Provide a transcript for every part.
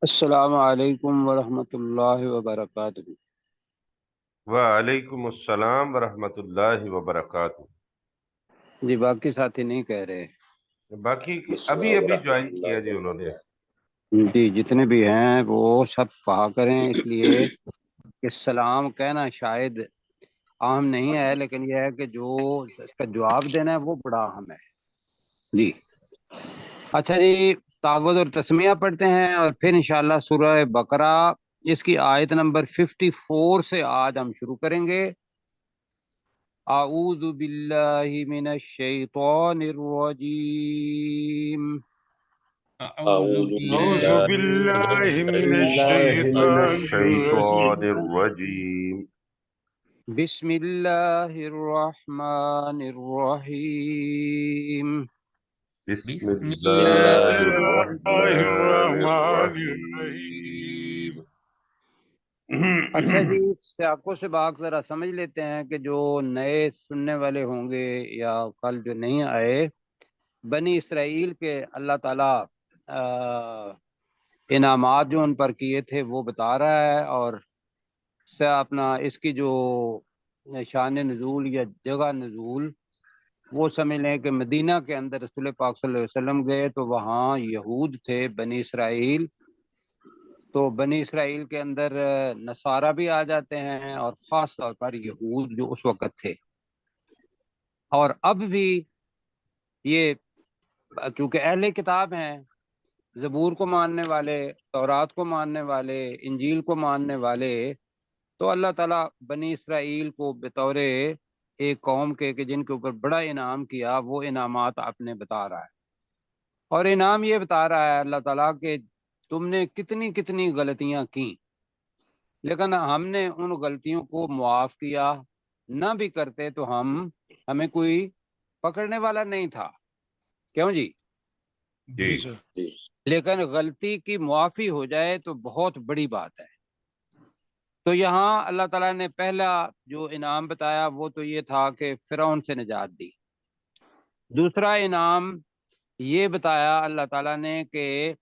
السلام علیکم ورحمۃ اللہ وبرکاتہ۔ وعلیکم السلام ورحمۃ اللہ وبرکاتہ۔ جی باقی ساتھی نہیں کہہ رہے؟ باقی ابھی جوائن کیا جی انہوں نے۔ جی جتنے بھی ہیں وہ سب کہا کریں، اس لیے کہ سلام کہنا شاید عام نہیں ہے، لیکن یہ ہے کہ جو اس کا جواب دینا ہے وہ بڑا اہم ہے۔ جی اچھا جی، تعوذ اور تسمیہ پڑھتے ہیں اور پھر انشاءاللہ سورہ بقرہ اس کی آیت نمبر 54 سے آج ہم شروع کریں گے۔ اعوذ باللہ من الشیطان الرجیم۔ اعوذ باللہ من الشیطان الرجیم۔ بسم اللہ الرحمن الرحیم۔ بسم اللہ الرحمن الرحیم۔ اچھا جی، سیاق و سباق ذرا سمجھ لیتے ہیں کہ جو نئے سننے والے ہوں گے یا کل جو نہیں آئے، بنی اسرائیل کے اللہ تعالیٰ انعامات جو ان پر کیے تھے وہ بتا رہا ہے، اور اپنا اس کی جو شان نزول یا جگہ نزول وہ سمجھ لیں کہ مدینہ کے اندر رسول پاک صلی اللہ علیہ وسلم گئے تو وہاں یہود تھے، بنی اسرائیل، تو بنی اسرائیل کے اندر نصارہ بھی آ جاتے ہیں، اور خاص طور پر یہود جو اس وقت تھے۔ اور اب بھی یہ چونکہ اہل کتاب ہیں، زبور کو ماننے والے، تورات کو ماننے والے، انجیل کو ماننے والے، تو اللہ تعالیٰ بنی اسرائیل کو بطور ایک قوم کے کہ جن کے اوپر بڑا انعام کیا، وہ انعامات آپ نے بتا رہا ہے، اور انعام یہ بتا رہا ہے اللہ تعالیٰ کہ تم نے کتنی کتنی غلطیاں کی، لیکن ہم نے ان غلطیوں کو معاف کیا، نہ بھی کرتے تو ہمیں کوئی پکڑنے والا نہیں تھا، کیوں جی؟ جی لیکن غلطی کی معافی ہو جائے تو بہت بڑی بات ہے۔ تو یہاں اللہ تعالیٰ نے پہلا جو انعام بتایا وہ تو یہ تھا کہ فرعون سے نجات دی۔ دوسرا انعام یہ بتایا اللہ تعالیٰ نے کہ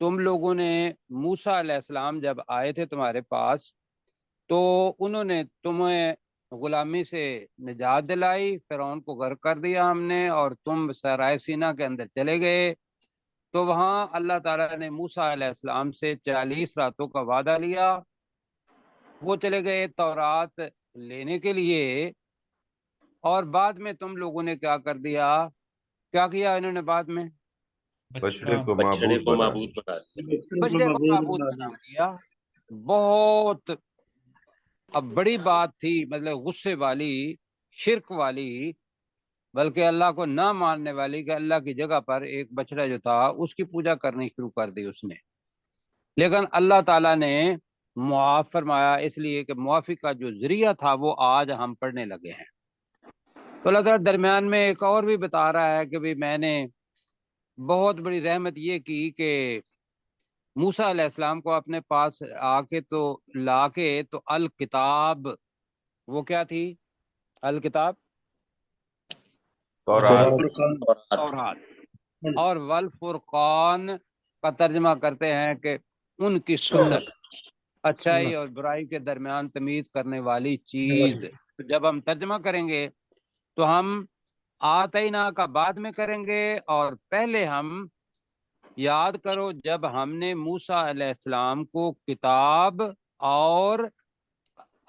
تم لوگوں نے موسیٰ علیہ السلام جب آئے تھے تمہارے پاس تو انہوں نے تمہیں غلامی سے نجات دلائی، فرعون کو غرق کر دیا ہم نے، اور تم صحرائے سینا کے اندر چلے گئے، تو وہاں اللہ تعالیٰ نے موسیٰ علیہ السلام سے 40 راتوں کا وعدہ لیا، وہ چلے گئے تورات لینے کے لیے، اور بعد میں تم لوگوں نے کیا کر دیا؟ کیا کیا انہوں نے بعد میں؟ بچڑے کو معبود بنا دیا۔ بچڑے کو معبود بنا دیا۔ بہت اب بڑی بات تھی، مطلب غصے والی، شرک والی، بلکہ اللہ کو نہ ماننے والی، کہ اللہ کی جگہ پر ایک بچڑا جو تھا اس کی پوجا کرنی شروع کر دی اس نے۔ لیکن اللہ تعالیٰ نے معاف فرمایا، اس لیے کہ معافی کا جو ذریعہ تھا وہ آج ہم پڑھنے لگے ہیں۔ تو اللہ تعالیٰ درمیان میں ایک اور بھی بتا رہا ہے کہ میں نے بہت بڑی رحمت یہ کی کہ موسیٰ علیہ السلام کو اپنے پاس آ کے تو لا کے تو الکتاب، وہ کیا تھی الکتاب؟ تورات، اور والفرقان کا ترجمہ کرتے ہیں کہ ان کی سنت، اچھائی اور برائی کے درمیان تمیز کرنے والی چیز۔ تو جب ہم ترجمہ کریں گے تو ہم آتینا کا بعد میں کریں گے، اور پہلے ہم یاد کرو جب ہم نے موسیٰ علیہ السلام کو کتاب اور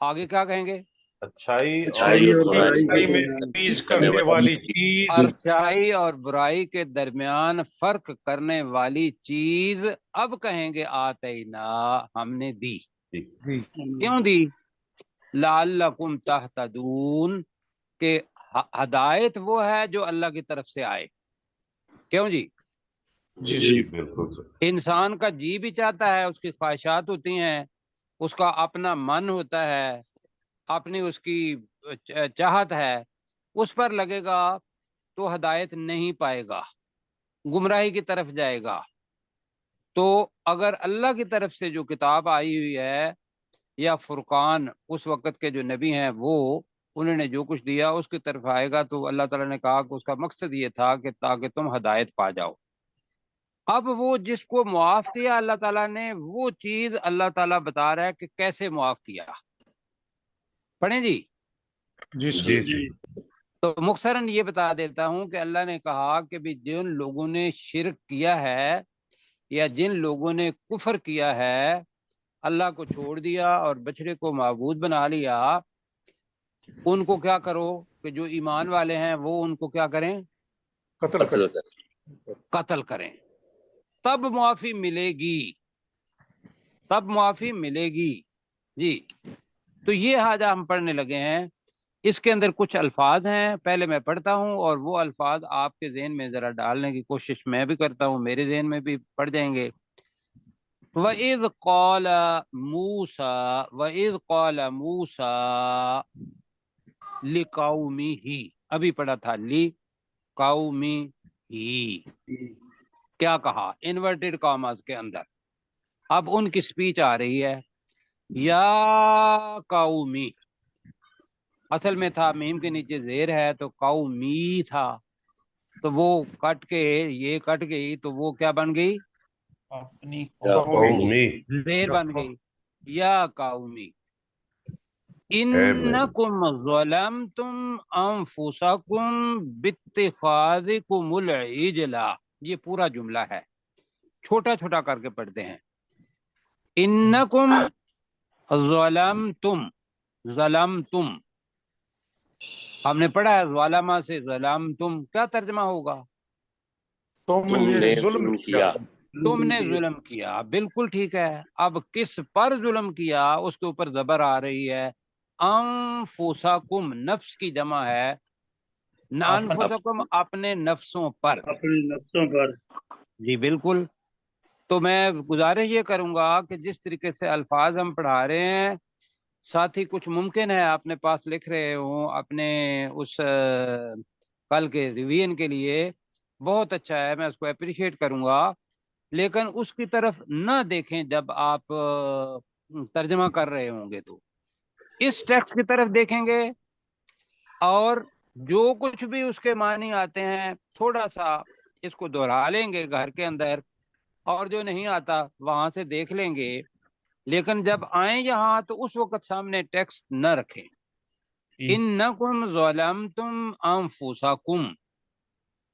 آگے کیا کہیں گے؟ اچھائی اور برائی میں تمیز کرنے والی چیز۔ اچھائی اور برائی کے درمیان فرق کرنے والی چیز اب کہیں گے آتینا، ہم نے دی۔ کیوں دی؟ لعلکم تہتدون، کہ ہدایت وہ ہے جو اللہ کی طرف سے آئے، کیوں جی؟ جی بالکل۔ انسان کا جی بھی چاہتا ہے، اس کی خواہشات ہوتی ہیں، اس کا اپنا من ہوتا ہے، اپنی اس کی چاہت ہے، اس پر لگے گا تو ہدایت نہیں پائے گا، گمراہی کی طرف جائے گا۔ تو اگر اللہ کی طرف سے جو کتاب آئی ہوئی ہے یا فرقان، اس وقت کے جو نبی ہیں وہ انہوں نے جو کچھ دیا اس کی طرف آئے گا، تو اللہ تعالیٰ نے کہا کہ اس کا مقصد یہ تھا کہ تاکہ تم ہدایت پا جاؤ۔ اب وہ جس کو معاف کیا اللہ تعالیٰ نے، وہ چیز اللہ تعالیٰ بتا رہا ہے کہ کیسے معاف کیا. پڑھیں جی. جی. تو مختصراً یہ بتا دیتا ہوں کہ اللہ نے کہا کہ بھی جن لوگوں نے شرک کیا ہے یا جن لوگوں نے کفر کیا ہے، اللہ کو چھوڑ دیا اور بچڑے کو معبود بنا لیا، ان کو کیا کرو کہ جو ایمان والے ہیں وہ ان کو کیا کریں؟ قتل کریں. تب معافی ملے گی، تب معافی ملے گی. جی. تو یہ حاجہ ہم پڑھنے لگے ہیں. اس کے اندر کچھ الفاظ ہیں، پہلے میں پڑھتا ہوں اور وہ الفاظ آپ کے ذہن میں ذرا ڈالنے کی کوشش میں بھی کرتا ہوں، میرے ذہن میں بھی پڑھ جائیں گے. وَإِذْ قَالَ مُوسَى لِقَوْمِهِ، ابھی پڑھا تھا لِقَوْمِهِ، کیا کہا؟ انورٹڈ کاماز کے اندر. اب ان کی سپیچ آ رہی ہے. یا قومی، اصل میں تھا میم کے نیچے زیر ہے تو قومی تھا، تو وہ کٹ کے یہ کٹ گئی تو وہ کیا بن گئی؟ اپنی قومی. زیر بن گئی. یا قومی انکم ظلمتم انفسکم باتخاذکم العجل، یہ پورا جملہ ہے، چھوٹا چھوٹا کر کے پڑھتے ہیں. انکم ظلمتم، ہم نے پڑھا ہے ظالمہ سے ظلمتم، کیا ترجمہ ہوگا؟ تم نے ظلم کیا. تم نے ظلم کیا، بالکل ٹھیک ہے. اب کس پر ظلم کیا؟ اس کے اوپر زبر آ رہی ہے. انفسکم، نفس کی جمع ہے، انفسکم اپنے نفسوں پر. جی بالکل. تو میں گزارش یہ کروں گا کہ جس طریقے سے الفاظ ہم پڑھا رہے ہیں، ساتھی کچھ ممکن ہے اپنے پاس لکھ رہے ہوں اپنے اس کل کے ریویژن کے لیے، بہت اچھا ہے، میں اس کو اپریشیٹ کروں گا. لیکن اس کی طرف نہ دیکھیں جب آپ ترجمہ کر رہے ہوں گے، تو اس ٹیکسٹ کی طرف دیکھیں گے اور جو کچھ بھی اس کے معنی آتے ہیں تھوڑا سا اس کو دہرا لیں گے گھر کے اندر، اور جو نہیں آتا وہاں سے دیکھ لیں گے. لیکن جب آئیں یہاں تو اس وقت سامنے ٹیکسٹ نہ رکھیں. انکم ظلمتم انفسکم،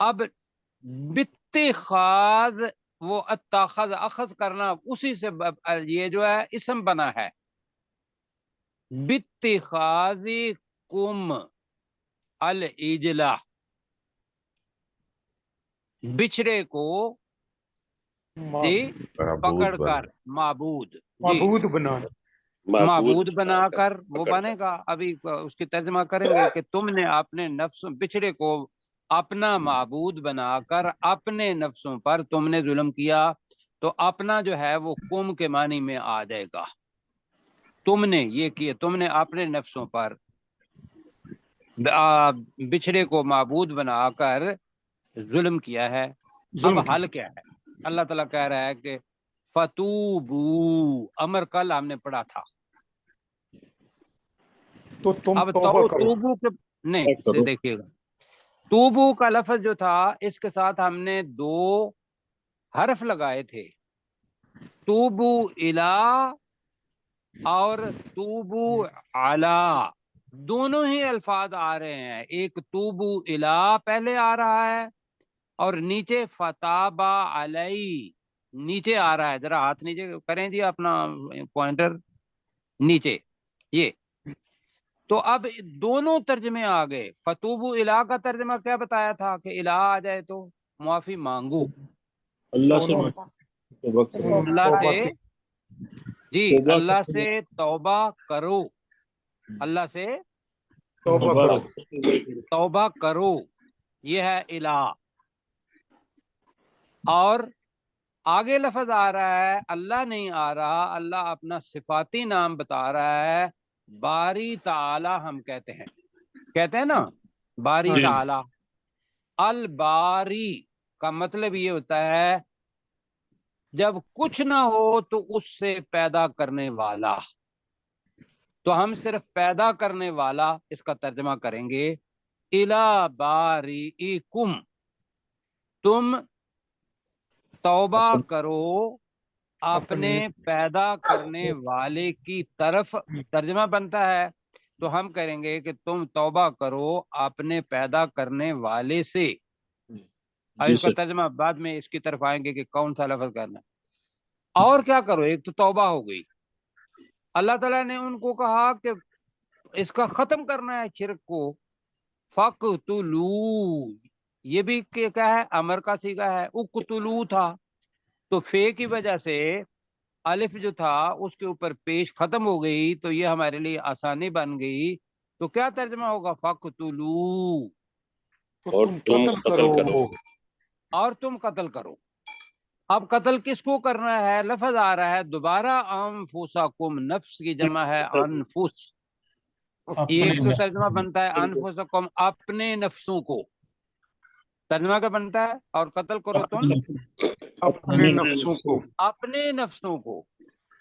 اب باتخاذ، وہ اتخذ، اخذ کرنا، اسی سے یہ جو ہے اسم بنا ہے. باتخاذکم العجلہ، بچڑے کو جی پکڑ کر معبود، معبود بنانا. معبود بنا کر وہ بنے گا. ابھی اس کی ترجمہ کریں گے کہ تم نے اپنے نفسوں، بچڑے کو اپنا معبود بنا کر اپنے نفسوں پر تم نے ظلم کیا. تو اپنا جو ہے وہ قوم کے معنی میں آ جائے گا. تم نے یہ کیا، تم نے اپنے نفسوں پر بچڑے کو معبود بنا کر ظلم کیا ہے. اب حل کیا ہے؟ اللہ تعالیٰ کہہ رہا ہے کہ فتوبو، امر کل ہم نے پڑھا تھا. تو تم اب توبہ کرو. توبو کے نہیں سے دیکھیے گا، توبو کا لفظ جو تھا اس کے ساتھ ہم نے دو حرف لگائے تھے، توبو الا اور توبو علا، دونوں ہی الفاظ آ رہے ہیں. ایک توبو الا پہلے آ رہا ہے اور نیچے فتابا علی نیچے آ رہا ہے. ذرا ہاتھ نیچے کریں جی اپنا پوائنٹر نیچے، یہ. تو اب دونوں ترجمے آ گئے. فتوبو الا کا ترجمہ کیا بتایا تھا کہ الہ آ جائے تو معافی مانگو اللہ سے اللہ سے، جی اللہ سے توبہ کرو، اللہ سے توبہ کرو. توبہ کرو، یہ ہے الہ. اور آگے لفظ آ رہا ہے، اللہ نہیں آ رہا، اللہ اپنا صفاتی نام بتا رہا ہے. باری تعالی ہم کہتے ہیں نا، باری تعالی. الباری کا مطلب یہ ہوتا ہے جب کچھ نہ ہو تو اس سے پیدا کرنے والا. تو ہم صرف پیدا کرنے والا اس کا ترجمہ کریں گے. الا باریکم، تم توبہ کرو اپنے پیدا کرنے والے کی طرف، ترجمہ بنتا ہے تو ہم کریں گے کہ تم توبہ کرو اپنے پیدا کرنے والے سے، اور اس کا ترجمہ بعد میں اس کی طرف آئیں گے کہ کون سا لفظ کرنا ہے۔ اور کیا کرو، ایک تو توبہ ہو گئی، اللہ تعالیٰ نے ان کو کہا کہ اس کا ختم کرنا ہے شرک کو، فَقْتُلُوا، یہ بھی کیا ہے، امر کا صیغہ ہے، اقتلو تھا تو فے کی وجہ سے الف جو تھا اس کے اوپر پیش ختم ہو گئی، تو یہ ہمارے لیے آسانی بن گئی۔ تو کیا ترجمہ ہوگا؟ فَقْتُلُوا، اور تم قتل کرو۔ اور تم قتل کرو۔ اب قتل کس کو کرنا ہے؟ لفظ آ رہا ہے دوبارہ، انفسکم، نفس کی جمع ہے انفس، ایک تو ترجمہ بنتا ہے انفسکم، اپنے نفسوں کو، ترجمہ کا بنتا ہے، اور قتل کرو تم اپنے نفسوں کو۔ اپنے نفسوں کو۔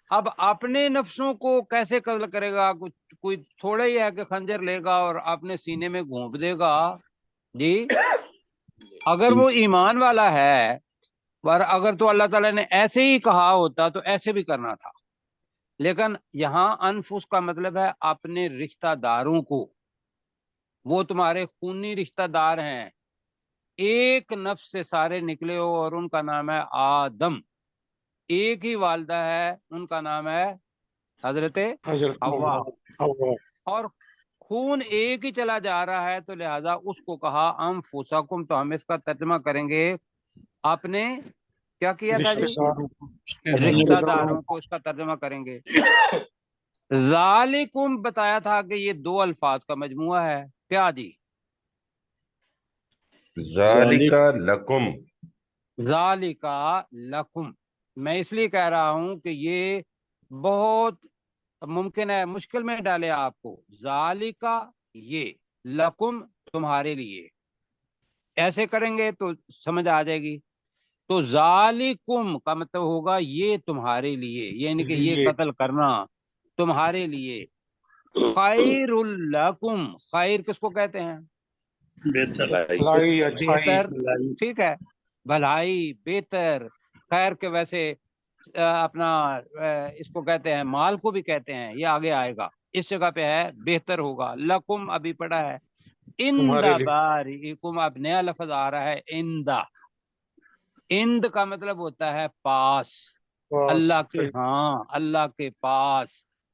اب اپنے نفسوں کو کیسے قتل کرے گا؟ کوئی تھوڑا ہی ہے کہ خنجر لے گا اور اپنے سینے میں گھونپ دے گا؟ جی، اگر وہ ایمان والا ہے، پر اگر تو اللہ تعالیٰ نے ایسے ہی کہا ہوتا تو ایسے بھی کرنا تھا، لیکن یہاں انفس کا مطلب ہے اپنے رشتہ داروں کو، وہ تمہارے خونی رشتہ دار ہیں، ایک نفس سے سارے نکلے ہو، اور ان کا نام ہے آدم، ایک ہی والدہ ہے، ان کا نام ہے حضرت حوا، اور خون ایک ہی چلا جا رہا ہے، تو لہذا اس کو کہا انفسکم، تو ہم اس کا ترجمہ کریں گے اپنے، کیا کیا تھا جی؟ رشتہ داروں کو اس کا ترجمہ کریں گے۔ ذالکم بتایا تھا کہ یہ دو الفاظ کا مجموعہ ہے، کیا جی؟ ذالک لکم، ذالک لکم، میں اس لیے کہہ رہا ہوں کہ یہ بہت ممکن ہے مشکل میں ڈالے آپ کو، ذالک یہ، لکم تمہارے لیے، ایسے کریں گے تو سمجھ آ جائے گی۔ تو ذالکم کا مطلب ہوگا یہ تمہارے لیے، یعنی کہ یہ قتل کرنا تمہارے لیے، خیر لکم، خیر کس کو کہتے ہیں؟ بہتر، ٹھیک ہے، بھلائی، بہتر، خیر کے ویسے اپنا اس کو کہتے ہیں، مال کو بھی کہتے ہیں، یہ آگے آئے گا، اس جگہ پہ ہے بہتر ہوگا، لکم ابھی پڑھا ہے، اندہ باریکم، اب نیا لفظ آ رہا ہے اندہ، اند کا مطلب ہوتا ہے پاس، اللہ کے ہاں، اللہ کے پاس،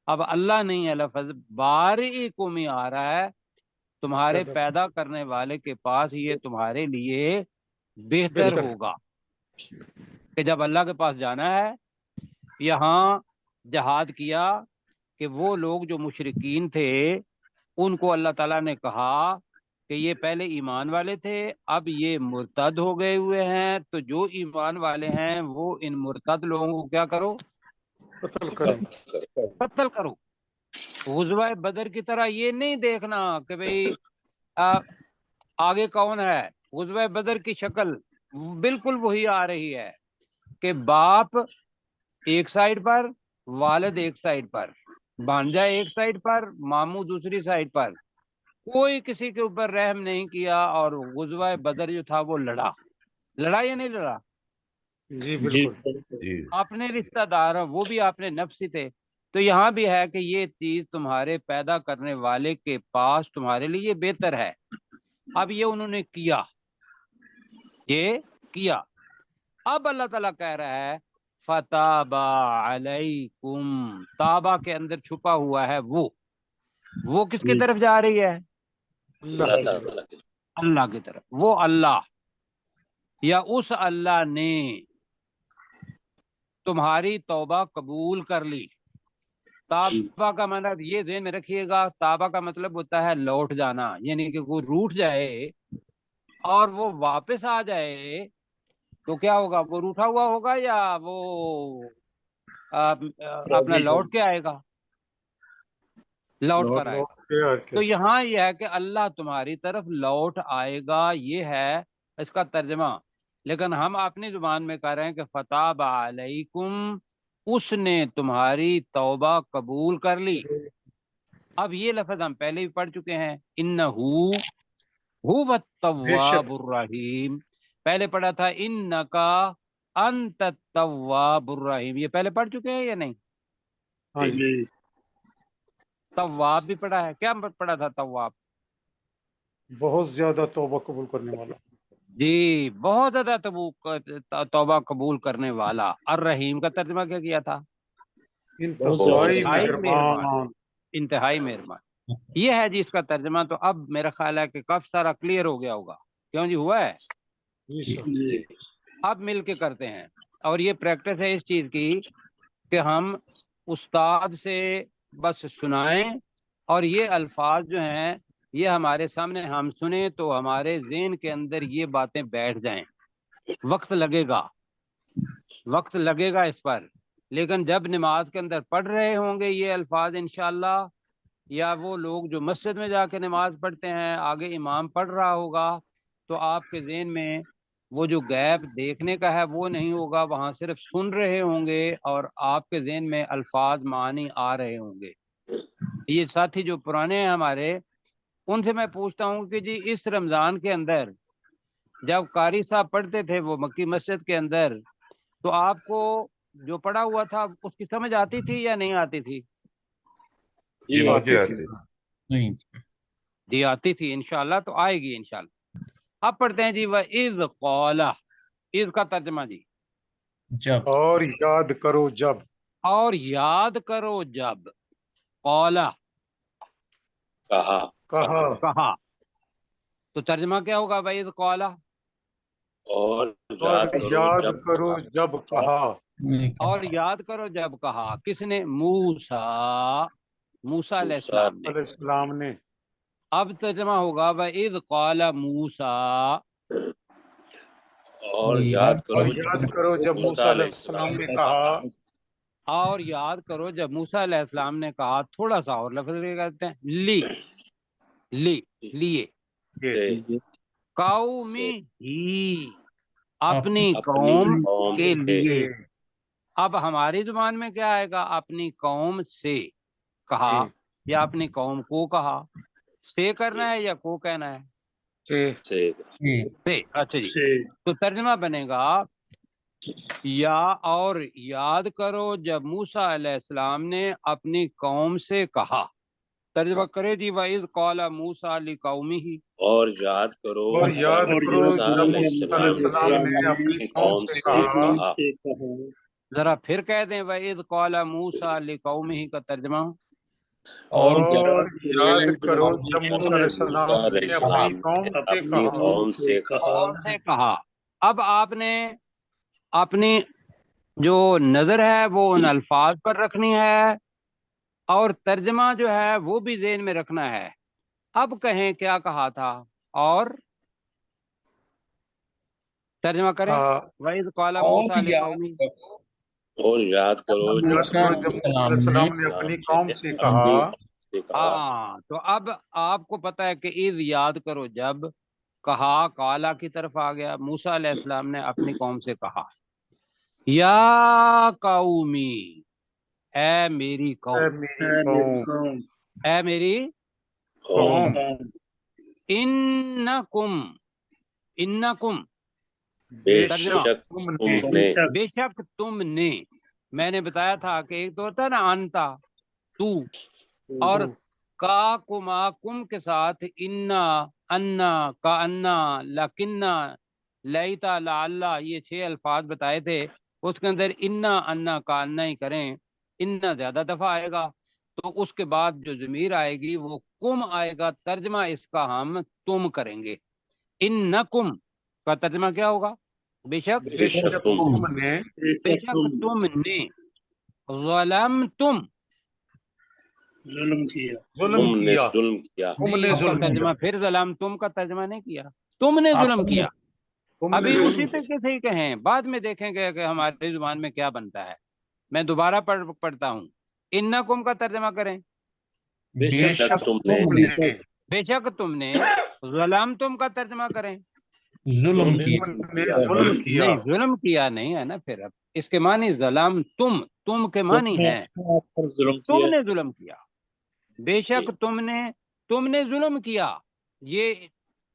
اب اللہ نہیں ہے لفظ، باریکم ہی آ رہا ہے، تمہارے پیدا کرنے والے کے پاس یہ تمہارے لیے بہتر ہوگا، کہ جب اللہ کے پاس جانا ہے، یہاں جہاد کیا کہ وہ لوگ جو مشرکین تھے ان کو اللہ تعالیٰ نے کہا کہ یہ پہلے ایمان والے تھے، اب یہ مرتد ہو گئے ہوئے ہیں، تو جو ایمان والے ہیں وہ ان مرتد لوگوں کو کیا کرو؟ قتل کرو۔ غزوہ بدر کی طرح یہ نہیں دیکھنا کہ بھئی آگے کون ہے، غزوہ بدر کی شکل بالکل وہی آ رہی ہے کہ باپ ایک سائیڈ پر، والد ایک سائیڈ پر، بھانجا ایک سائیڈ پر، ماموں دوسری سائیڈ پر، کوئی کسی کے اوپر رحم نہیں کیا، اور غزوہ بدر جو تھا وہ لڑا یا نہیں لڑا؟ جی بالکل، اپنے رشتہ دار وہ بھی اپنے نفس ہی تھے۔ تو یہاں بھی ہے کہ یہ چیز تمہارے پیدا کرنے والے کے پاس تمہارے لیے بہتر ہے۔ اب یہ انہوں نے کیا، یہ کیا، اب اللہ تعالیٰ کہہ رہا ہے فتاب علیکم، تابہ کے اندر چھپا ہوا ہے وہ کس کی طرف جا رہی ہے؟ اللہ کی طرف، وہ اللہ یا اس اللہ نے تمہاری توبہ قبول کر لی۔ تابہ کا مطلب یہ ذہن میں رکھیے گا، تابہ کا مطلب ہوتا ہے لوٹ جانا، یعنی کہ کوئی روٹھ جائے اور وہ واپس آ جائے تو کیا ہوگا؟ وہ روٹھا ہوا ہوگا یا وہ اپنا لوٹ کے آئے گا؟ لوٹ کر آئے گا۔ تو یہاں یہ ہے کہ اللہ تمہاری طرف لوٹ آئے گا، یہ ہے اس کا ترجمہ، لیکن ہم اپنی زبان میں کہہ رہے ہیں کہ فتاب علیکم، اس نے تمہاری توبہ قبول کر لی۔ اب یہ لفظ ہم پہلے بھی پڑھ چکے ہیں، انہو هو التواب الرحیم، پہلے پڑھا تھا انکا انت التواب الرحیم، یہ پہلے پڑھ چکے ہیں یا نہیں؟ ہاں جی، تواب بھی پڑھا ہے، کیا پڑھا تھا تواب؟ بہت زیادہ توبہ قبول کرنے والا. جی بہت زیادہ توبہ قبول کرنے والا. الرحیم کا ترجمہ کیا کیا تھا؟ انتہائی مہربان. انتہائی مہربان. یہ ہے جی اس کا ترجمہ. تو اب میرا خیال ہے کہ کافی سارا کلیئر ہو گیا ہوگا. کیوں جی، ہوا ہے؟ جی اب مل کے کرتے ہیں. اور یہ پریکٹس ہے اس چیز کی کہ ہم استاد سے بس سنائیں اور یہ الفاظ جو ہیں یہ ہمارے سامنے ہم سنیں تو ہمارے ذہن کے اندر یہ باتیں بیٹھ جائیں. وقت لگے گا اس پر، لیکن جب نماز کے اندر پڑھ رہے ہوں گے یہ الفاظ انشاءاللہ، یا وہ لوگ جو مسجد میں جا کے نماز پڑھتے ہیں آگے امام پڑھ رہا ہوگا، تو آپ کے ذہن میں وہ جو گیپ دیکھنے کا ہے وہ نہیں ہوگا، وہاں صرف سن رہے ہوں گے اور آپ کے ذہن میں الفاظ معانی آ رہے ہوں گے. یہ ساتھی جو پرانے ہیں ہمارے، ان سے میں پوچھتا ہوں کہ جی اس رمضان کے اندر جب قاری صاحب پڑھتے تھے وہ مکی مسجد کے اندر، تو آپ کو جو پڑھا ہوا تھا اس کی سمجھ آتی تھی یا نہیں آتی تھی؟ جی مجھے آتی جی آتی تھی. انشاءاللہ تو آئے گی انشاءاللہ. اب پڑھتے ہیں جی وَإِذْ قَالَ. اذ کا ترجمہ جی جب، اور یاد کرو جب. اور یاد کرو جب. قَالَ کہا. تو ترجمہ کیا ہوگا وَإِذْ قَالَ؟ اور یاد کرو جب کہا. اور یاد کرو جب کہا. کس نے؟ موسیٰ علیہ السلام نے. علیہ السلام نے. اب ترجمہ ہوگا وَإِذْ قَالَ موسیٰ. اور یاد یاد کرو جب موسیٰ علیہ السلام نے کہا. اور یاد کرو جب موسیٰ علیہ السلام نے کہا. تھوڑا سا اور لفظ لے کہتے ہیں لیے قومی ہی، اپنی قوم کے لیے. اب ہماری زبان میں کیا آئے گا؟ اپنی قوم سے کہا یا اپنی قوم کو کہا. سے کرنا ہے یا کو کہنا ہے؟ سے. اچھا جی، تو ترجمہ بنے گا یا اور یاد کرو جب موسیٰ علیہ السلام نے اپنی قوم سے کہا. ترجمہ کرے جی وَإِذْ قَالَ مُوسَىٰ لِقَوْمِهِ. اور یاد کرو جب موسیٰ علیہ السلام نے اپنی قوم سے کہا. ذرا پھر کہہ دیں وَإِذْ قَالَ مُوسَىٰ لِقَوْمِهِ کا ترجمہ. اور یاد کرو جب موسیٰ علیہ السلام نے اپنی قوم سے کہا. اب آپ نے اپنی جو نظر ہے وہ ان الفاظ پر رکھنی ہے اور ترجمہ جو ہے وہ بھی ذہن میں رکھنا ہے. اب کہیں کیا کہا تھا اور ترجمہ کریں. وَإِذْ قَالَ مُوسَىٰ لِقَوْمِهِ. اور یاد کرو جب موسیٰ علیہ السلام نے اپنی قوم سے کہا. ہاں تو اب آپ کو پتا ہے کہ اذ یاد کرو جب کہا، قالا کی طرف آ گیا. موسیٰ علیہ السلام نے اپنی قوم سے کہا یا قومی، اے میری قوم، اے میری قوم. انکم بے ترجمہ شک تم نے. بے شک تم نے. میں نے بتایا تھا کہ ایک تو ہوتا ہے نا انتا تو، اور کا کما کم کے ساتھ انا انا کا انا لکنہ لیتا لعلہ، یہ 6 الفاظ بتائے تھے. اس کے اندر انا انا کا انا ہی کریں. انا زیادہ دفعہ آئے گا تو اس کے بعد جو ضمیر آئے گی وہ کم آئے گا. ترجمہ اس کا ہم تم کریں گے. انکم کا ترجمہ کیا ہوگا؟ بے شک تم نے. بے شک تم نے ظلمتم ظلم تم نے کیا. ظلم کیا. تم نے اس کا ظلم ترجمہ کیا. پھر ظلمتم کا ترجمہ نہیں کیا، تم نے ظلم کیا. تم نے ابھی ظلم اسی کیا. طریقے سے ہی کہیں، بعد میں دیکھیں گے کہ ہماری زبان میں کیا بنتا ہے. میں دوبارہ پڑھتا ہوں. انکم کا ترجمہ کریں. بے شک تم نے. بے شک تم نے. ظلمتم کا ترجمہ کریں. ظلم کی. ظلم کیا. نہیں، ظلم کیا نہیں ہے نا. پھر اب اس کے معنی ظلم تم کے معنی ہے تم نے ظلم کیا. بے شک تم نے ظلم کیا. یہ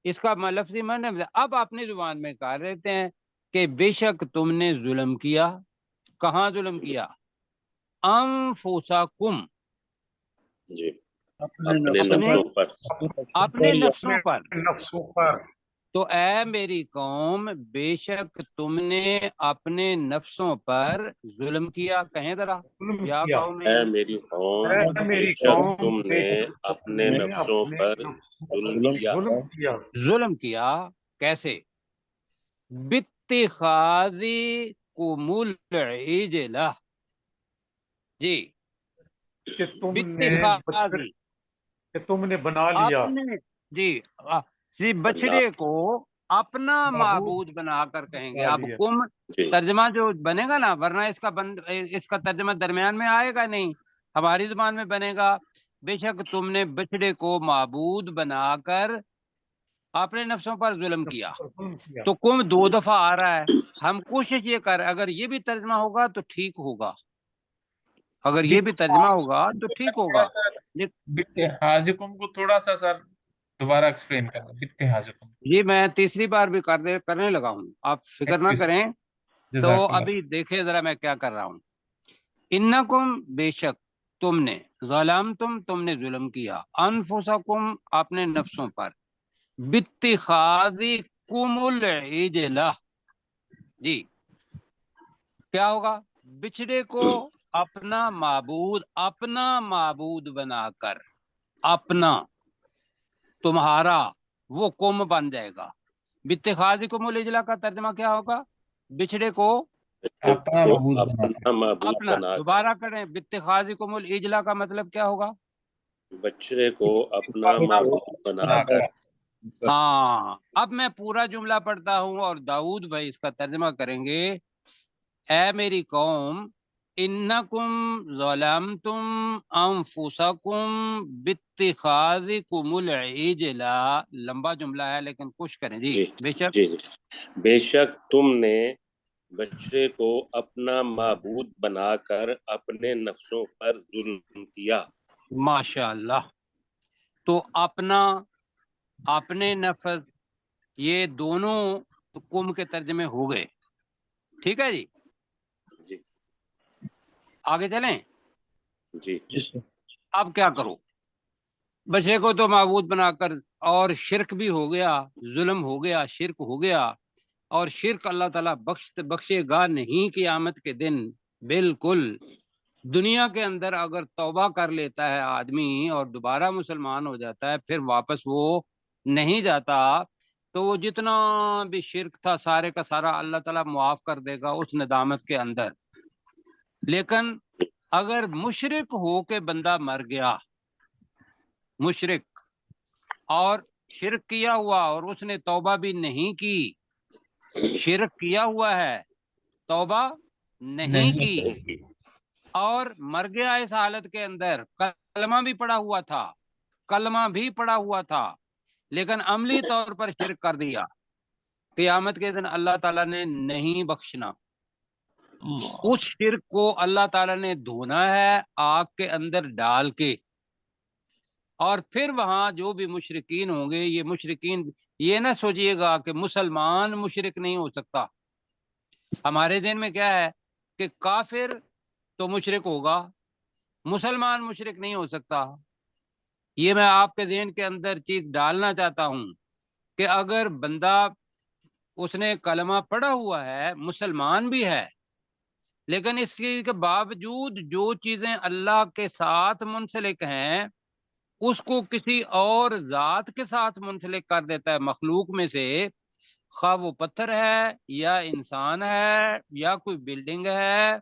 اس کا لفظی معنی. اب اپنی زبان میں کہہ رہتے ہیں کہ بے شک تم نے ظلم کیا. کہاں ظلم کیا؟ انفسکم، جی اپنے نفسوں پر. اپنے نفسوں پر. نفسوں پر. تو اے میری قوم بے شک تم نے اپنے نفسوں پر ظلم کیا. کہیں ذرا یا قوم اے میری قوم بے شک تم نے اپنے نفسوں پر ظلم کیا. ظلم کیا. کیسے؟ باتخاذی کمل العجلہ. جی کہ باتخاذی، تم نے بنا لیا. جی بچڑے کو اپنا معبود بنا کر کہیں گے. اب کم ترجمہ جو بنے گا نا، ورنہ اس کا ترجمہ درمیان میں آئے گا نہیں، ہماری زبان میں بنے گا بے شک تم نے بچڑے کو معبود بنا کر اپنے نفسوں پر ظلم کیا. تو کم 2 دفعہ آ رہا ہے. ہم کوشش یہ کر، اگر یہ بھی ترجمہ ہوگا تو ٹھیک ہوگا، اگر یہ بھی ترجمہ ہوگا تو ٹھیک ہوگا. باتخاذکم کو تھوڑا سا سر دوبارہ ایکسپلین کرنا. باتخاذکم یہ میں تیسری بار بھی کرنے لگا ہوں، آپ فکر نہ کریں. تو ابھی دیکھیں ذرا میں کیا کر رہا ہوں. انکم بے شک تم نے، ظلمتم تم نے ظلم کیا، انفسکم اپنے نفسوں پر، باتخاذکم العجلہ. جی کیا ہوگا؟ بچڑے کو اپنا معبود بنا کر، اپنا تمہارا وہ قوم بن جائے گا. باتخاذکم العجلہ کا ترجمہ کیا ہوگا؟ بچڑے کو اپنا معبود معبود اپنا. بنا کر. دوبارہ کریں، باتخاذکم العجلہ کا مطلب کیا ہوگا؟ بچڑے کو اپنا معبود بنا کر. ہاں اب میں پورا جملہ پڑھتا ہوں اور داؤد بھائی اس کا ترجمہ کریں گے. اے میری قوم انکم ظلمتم انفسکم باتخاذکم العجلہ. لمبا جملہ ہے لیکن کوشش کریں. جی بے شک جی بے شک تم نے بچڑے کو اپنا معبود بنا کر اپنے نفسوں پر ظلم کیا. ماشاء اللہ. تو اپنے نفس، یہ دونوں قوم کے ترجمے ہو گئے. ٹھیک ہے جی، جی آگے چلیں. جی اب کیا کرو؟ بچے کو تو معبود بنا کر، اور شرک بھی ہو گیا، ظلم ہو گیا، شرک ہو گیا. اور شرک اللہ تعالیٰ بخشے گا نہیں قیامت کے دن. بالکل. دنیا کے اندر اگر توبہ کر لیتا ہے آدمی اور دوبارہ مسلمان ہو جاتا ہے، پھر واپس وہ نہیں جاتا، تو وہ جتنا بھی شرک تھا سارے کا سارا اللہ تعالیٰ معاف کر دے گا اس ندامت کے اندر. لیکن اگر مشرک ہو کے بندہ مر گیا، مشرک اور شرک کیا ہوا، اور اس نے توبہ بھی نہیں کی، شرک کیا ہوا ہے توبہ نہیں کی، اور مر گیا اس حالت کے اندر، کلمہ بھی پڑا ہوا تھا لیکن عملی طور پر شرک کر دیا، قیامت کے دن اللہ تعالیٰ نے نہیں بخشنا. اس شرک کو اللہ تعالیٰ نے دھونا ہے آگ کے اندر ڈال کے. اور پھر وہاں جو بھی مشرکین ہوں گے، یہ مشرکین یہ نہ سوچئے گا کہ مسلمان مشرک نہیں ہو سکتا. ہمارے ذہن میں کیا ہے کہ کافر تو مشرک ہوگا، مسلمان مشرک نہیں ہو سکتا. یہ میں آپ کے ذہن کے اندر چیز ڈالنا چاہتا ہوں کہ اگر بندہ اس نے کلمہ پڑھا ہوا ہے، مسلمان بھی ہے، لیکن اس کے باوجود جو چیزیں اللہ کے ساتھ منسلک ہیں اس کو کسی اور ذات کے ساتھ منسلک کر دیتا ہے مخلوق میں سے، خواہ وہ پتھر ہے یا انسان ہے یا کوئی بلڈنگ ہے،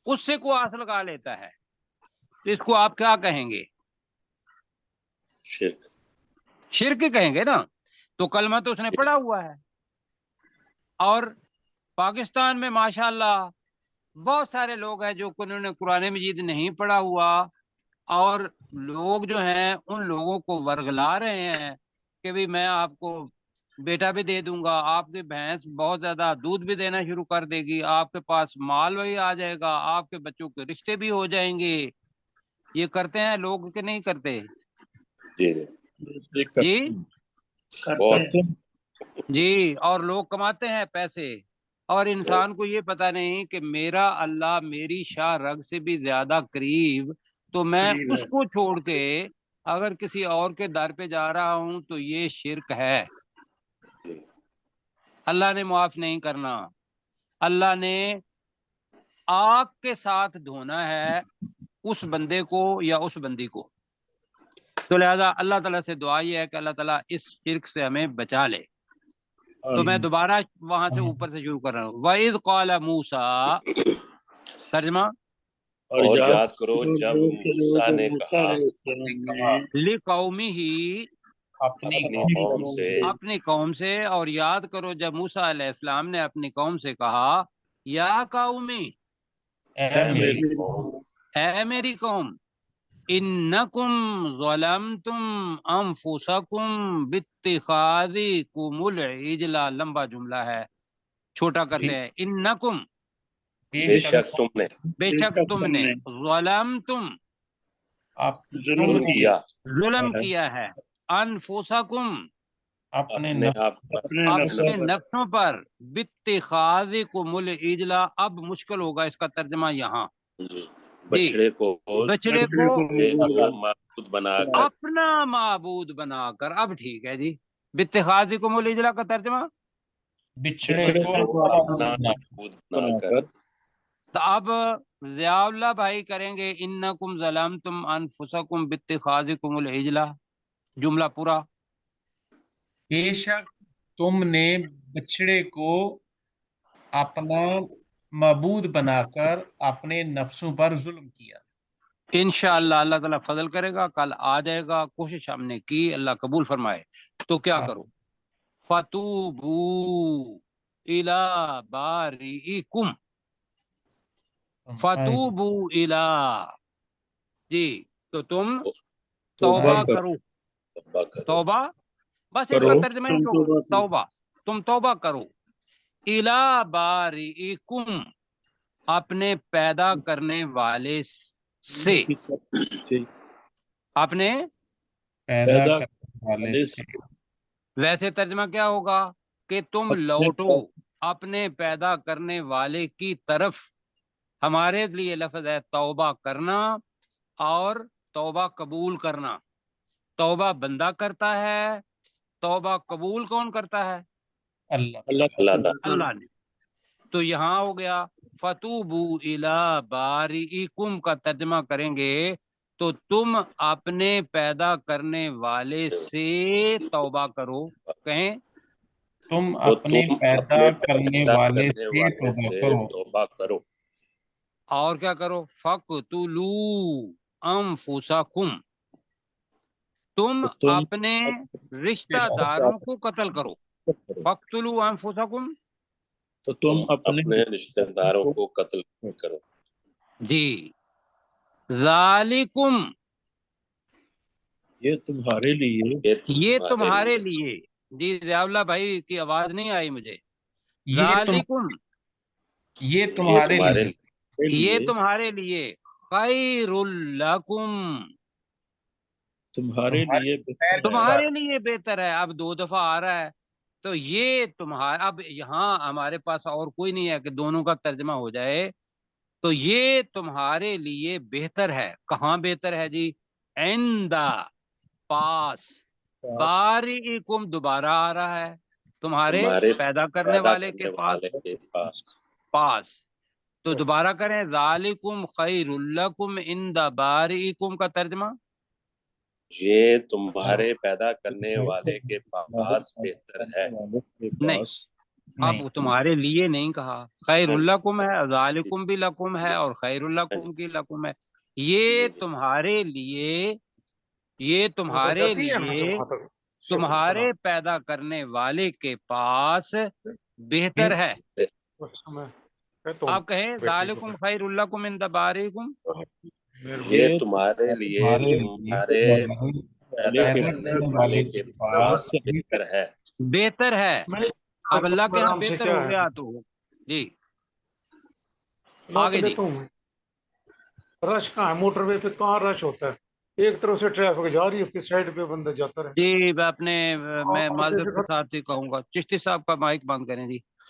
اس سے کو آس لگا لیتا ہے. تو اس کو آپ کیا کہیں گے؟ شرک کہیں گے نا. تو کلمہ تو اس نے پڑھا ہوا ہے. اور پاکستان میں ماشاءاللہ بہت سارے لوگ ہیں جو انہوں نے قرآن مجید نہیں پڑھا ہوا، اور لوگ جو ہیں ان لوگوں کو ورگلا رہے ہیں کہ بھی میں آپ کو بیٹا بھی دے دوں گا، آپ کی بھینس بہت زیادہ دودھ بھی دینا شروع کر دے گی، آپ کے پاس مال بھی آ جائے گا، آپ کے بچوں کے رشتے بھی ہو جائیں گے. یہ کرتے ہیں لوگ کہ نہیں کرتے؟ جی جی. اور لوگ کماتے ہیں پیسے، اور انسان کو یہ پتہ نہیں کہ میرا اللہ میری شاہ رگ سے بھی زیادہ قریب، تو میں اس کو چھوڑ کے اگر کسی اور کے در پہ جا رہا ہوں تو یہ شرک ہے، اللہ نے معاف نہیں کرنا، اللہ نے آگ کے ساتھ دھونا ہے اس بندے کو یا اس بندی کو۔ تو لہذا اللہ تعالیٰ سے دعا یہ ہے کہ اللہ تعالیٰ اس شرک سے ہمیں بچا لے۔ تو میں دوبارہ وہاں سے اوپر سے شروع کر رہا ہوں۔ وَإِذْ قَالَ مُوسَىٰ، ترجمہ، اور یاد کرو جب موسیٰ نے کہا لِقَوْمِهِ، اپنی قوم سے، اور یاد کرو جب موسیٰ علیہ السلام نے اپنی قوم سے کہا یا قومی، اے میری قوم، انکم ظلمتم انفسکم باتخاذکم العجل، لمبا جملہ ہے، چھوٹا کرتے ہیں، انکم، بے شک تم نے ظلمتم، ظلم کیا ہے، انفسکم، اپنے آپ پر، اپنے نفسوں پر، باتخاذکم العجل، اب مشکل ہوگا اس کا ترجمہ یہاں، بچڑے کو معبود بنا کر، اپنا معبود بنا کر، اب ٹھیک ہے جی، باتخاذکم العجل کا ترجمہ بچھڑے کو اپنا معبود بنا کر۔ تو اب ضیاء اللہ بھائی کریں گے انکم ظلمتم انفسکم باتخاذکم العجل، جملہ پورا۔ بے شک تم نے بچڑے کو اپنا معبود بنا کر اپنے نفسوں پر ظلم کیا۔ انشاءاللہ اللہ تعالیٰ فضل کرے گا، کل آ جائے گا، کوشش ہم نے کی، اللہ قبول فرمائے۔ تو کیا کرو؟ فَتُوبُوا إِلَىٰ بَارِئِكُمْ، فَتُوبُوا إِلَىٰ، جی تو تم توبہ کرو، توبہ، بس اس کا ترجمہ ہی تو توبہ، تم توبہ کرو، إِلَىٰ بَارِئِكُمْ، اپنے پیدا کرنے والے سے، اپنے پیدا کرنے والے سے۔ ویسے ترجمہ کیا ہوگا کہ تم لوٹو اپنے پیدا کرنے والے کی طرف۔ ہمارے لیے لفظ ہے توبہ کرنا اور توبہ قبول کرنا۔ توبہ بندہ کرتا ہے، توبہ قبول کون کرتا ہے؟ اللہ نے۔ تو یہاں ہو گیا فَتُوبُوا إِلَىٰ بَارِئِكُمْ کا ترجمہ کریں گے تو تم اپنے پیدا کرنے والے سے توبہ کرو، کہیں تم اپنے پیدا کرنے والے سے توبہ کرو۔ اور کیا کرو؟ فَاقْتُلُوا أَنفُسَكُمْ، تم اپنے رشتہ داروں کو قتل کرو۔ فَاقْتُلُوا أَنفُسَكُمْ، تو تم اپنے رشتہ داروں کو قتل کرو۔ جی، ذالکم، یہ تمہارے لیے، یہ تمہارے لیے، جی ضیاء اللہ بھائی کی آواز نہیں آئی مجھے، ذالکم، یہ تمہارے لیے، یہ تمہارے لیے، خیر لکم، تمہارے لیے بہتر ہے۔ اب دو دفعہ آ رہا ہے تو یہ تمہارا، اب یہاں ہمارے پاس اور کوئی نہیں ہے کہ دونوں کا ترجمہ ہو جائے، تو یہ تمہارے لیے بہتر ہے۔ کہاں بہتر ہے جی؟ عند، پاس، بارئکم دوبارہ آ رہا ہے، تمہارے پیدا کرنے والے کے پاس۔ تو دوبارہ کریں، ذالکم خیر لکم عند بارئکم کا ترجمہ، یہ تمہارے پیدا کرنے والے کے پاس بہتر ہے۔ نہیں، اب تمہارے لیے نہیں کہا، خیر لکم ہے، ذالکم بھی لکم ہے اور خیر لکم کی لکم ہے، یہ تمہارے لیے، یہ تمہارے لیے تمہارے پیدا کرنے والے کے پاس بہتر ہے۔ آپ کہیں ذالکم خیر لکم عند بارئکم، یہ تمہارے لیے تمہارے پیدا کرنے والے کے پاس بہتر ہے، بہتر ہے۔ اب اللہ کے ہاں بہتر ہو گیا تو جی آگے جی۔ رش کہاں ہے؟ موٹر وے پہ کہاں رش ہوتا ہے؟ ایک طرف سے ٹریفک جا رہی ہے، اس سائڈ پہ بندہ جاتا رہے۔ جی میں اپنے، میں معذرت کے ساتھ ہی کہوں گا، چشتی صاحب کا مائک بند کریں جی۔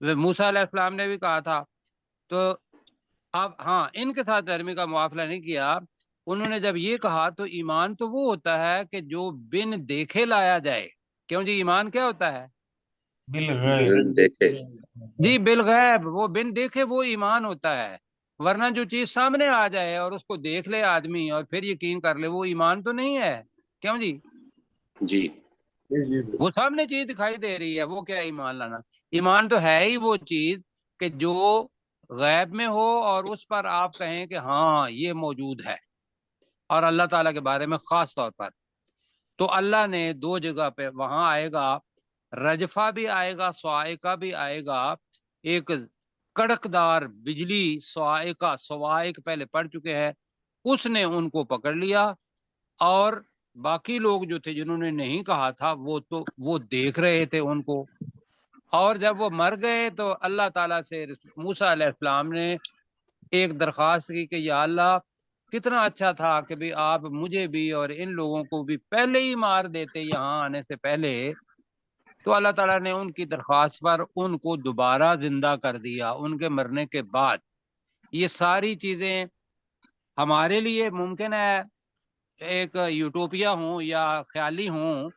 موسیٰ علیہ السلام نے بھی کہا تھا. تو اب ہاں ان کے ساتھ نرمی کا معافلہ نہیں کیا. انہوں نے جب یہ کہا تو ایمان تو وہ ہوتا ہے کہ جو بن دیکھے لایا جائے. کیوں جی ایمان کیا ہوتا ہے؟ بالغیب. دیکھے جی بالغیب، وہ بن دیکھے وہ ایمان ہوتا ہے. ورنہ جو چیز سامنے آ جائے اور اس کو دیکھ لے آدمی اور پھر یقین کر لے، وہ ایمان تو نہیں ہے. کیوں جی؟ جی وہ سامنے چیز دکھائی دے رہی ہے، وہ کیا ایمان لانا؟ ایمان تو ہے ہی وہ چیز کہ جو غیب میں ہو اور اس پر آپ کہیں کہ ہاں یہ موجود ہے، اور اللہ تعالیٰ کے بارے میں خاص طور پر. تو اللہ نے دو جگہ پہ وہاں آئے گا، رجفہ بھی آئے گا، صاعقہ بھی آئے گا. ایک کڑکدار بجلی صاعقہ، صواعق پہلے پڑھ چکے ہیں، اس نے ان کو پکڑ لیا. اور باقی لوگ جو تھے جنہوں نے نہیں کہا تھا وہ دیکھ رہے تھے ان کو. اور جب وہ مر گئے تو اللہ تعالیٰ سے موسیٰ علیہ السلام نے ایک درخواست کی کہ یا اللہ کتنا اچھا تھا کہ بھی آپ مجھے بھی اور ان لوگوں کو بھی پہلے ہی مار دیتے یہاں آنے سے پہلے. تو اللہ تعالیٰ نے ان کی درخواست پر ان کو دوبارہ زندہ کر دیا ان کے مرنے کے بعد. یہ ساری چیزیں ہمارے لیے ممکن ہے ایک یوٹوپیا ہوں یا خیالی ہوں،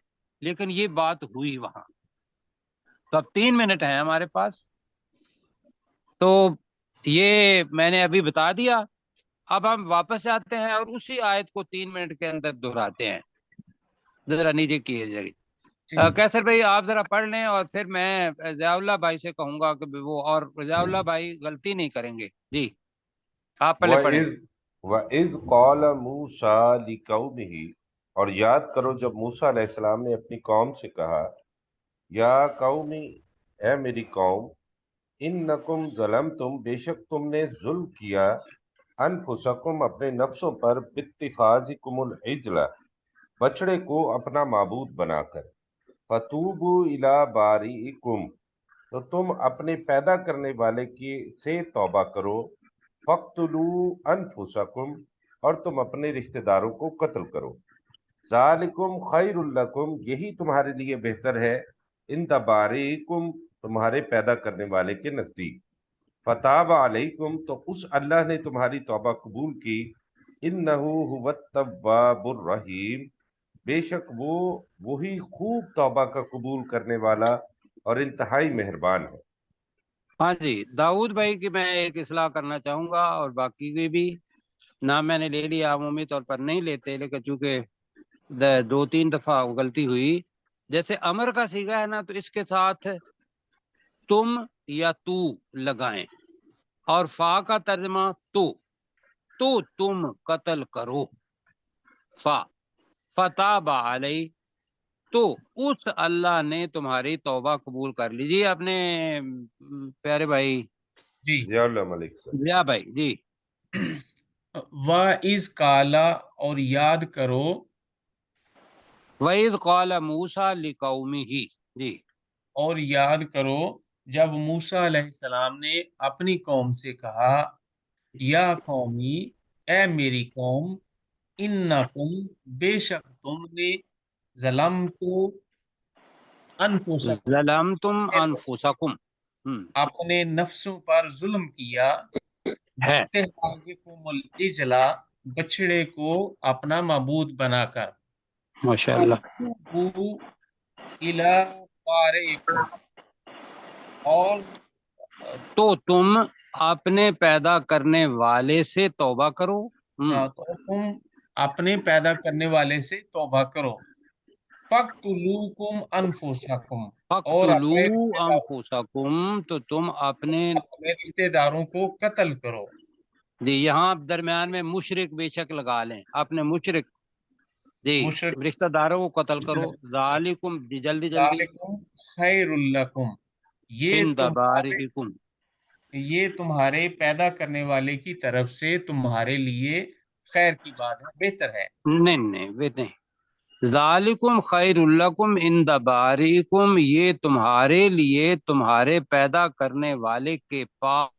لیکن یہ بات ہوئی وہاں. تو اب 3 منٹ ہیں ہمارے پاس، تو یہ میں نے ابھی بتا دیا. اب ہم واپس آتے ہیں اور اسی آیت کو 3 منٹ کے اندر دہراتے ہیں. ذرا نیچے کیے جائے. کیسر بھائی آپ ذرا پڑھ لیں اور پھر میں ضیاء اللہ بھائی سے کہوں گا کہ وہ، اور ضیاء اللہ بھائی غلطی نہیں کریں گے. جی آپ پہلے پڑھیں. وَإِذْ قَالَ مُوسَىٰ لِقَوْمِهِ، اور یاد کرو جب موسیٰ علیہ السلام نے اپنی قوم سے کہا، یا قومی، اے میری قوم، انکم ظلمتم، بے شک تم نے ظلم کیا، انفسکم اپنے نفسوں پر، باتخاذکم العجل، بچڑے کو اپنا معبود بنا کر، فتوبوا الی بارئکم، تو تم اپنے پیدا کرنے والے کی سے توبہ کرو، فاقتلوا انفسکم، اور تم اپنے رشتہ داروں کو قتل کرو، ذالکم خیر لکم، یہی تمہارے لیے بہتر ہے، عند بارئکم، تمہارے پیدا کرنے والے کے نزدیک، فتاب علیکم، تو اس اللہ نے تمہاری توبہ قبول کی، انہ هو التواب الرحیم، بے شک وہ وہی خوب توبہ کا قبول کرنے والا اور انتہائی مہربان ہے. ہاں جی، داؤد بھائی کی میں ایک اصلاح کرنا چاہوں گا، اور باقی کی بھی نام میں نے لے لیا، عمومی طور پر نہیں لیتے، لیکن چونکہ 2-3 دفعہ غلطی ہوئی. جیسے امر کا صیغہ ہے نا، تو اس کے ساتھ تم یا تو لگائیں، اور فا کا ترجمہ تو تم قتل کرو، فا فتاب علی، تو اس اللہ نے تمہاری توبہ قبول کر لی. جی اپنے پیارے بھائی جی ضیاء اللہ ملک صاحب. ضیاء بھائی. جی وَإِذْ قَالَ، اور یاد کرو، وَإِذْ قَالَ مُوسَىٰ لِقَوْمِهِ، جی اور یاد کرو جب موسیٰ علیہ السلام نے اپنی قوم سے کہا، یا قومی، اے میری قوم، انکم، بے شک تم نے، ظلمتم انفسکم، ظلمتم انفسکم اپنے نفسوں پر ظلم کیا، ہے، باتخاذکم العجل، بچڑے کو اپنا معبود بنا کر، ماشاء اللہ. فتوبوا الی بارئکم، اور تو تم اپنے پیدا کرنے والے سے توبہ کرو. تو تم اپنے پیدا کرنے والے سے توبہ کرو، فَاقْتُلُوكُمْ أَنفُسَكُمْ، اور فَاقْتُلُوا أَنفُسَكُمْ، تو تم اپنے رشتہ داروں کو قتل کرو. جی یہاں درمیان میں مشرک بے شک لگا لیں، اپنے مشرک جی مشرک رشتہ داروں کو قتل کرو. ذالکم، جلدی جلدی، ذالکم خیر لکم، عند بارئکم، یہ تمہارے پیدا کرنے والے کی طرف سے تمہارے لیے خیر کی بات ہے، بہتر ہے. نہیں وہ نہیں. ذالکم خیر لکم عند بارئکم، یہ تمہارے لیے تمہارے پیدا کرنے والے کے پاس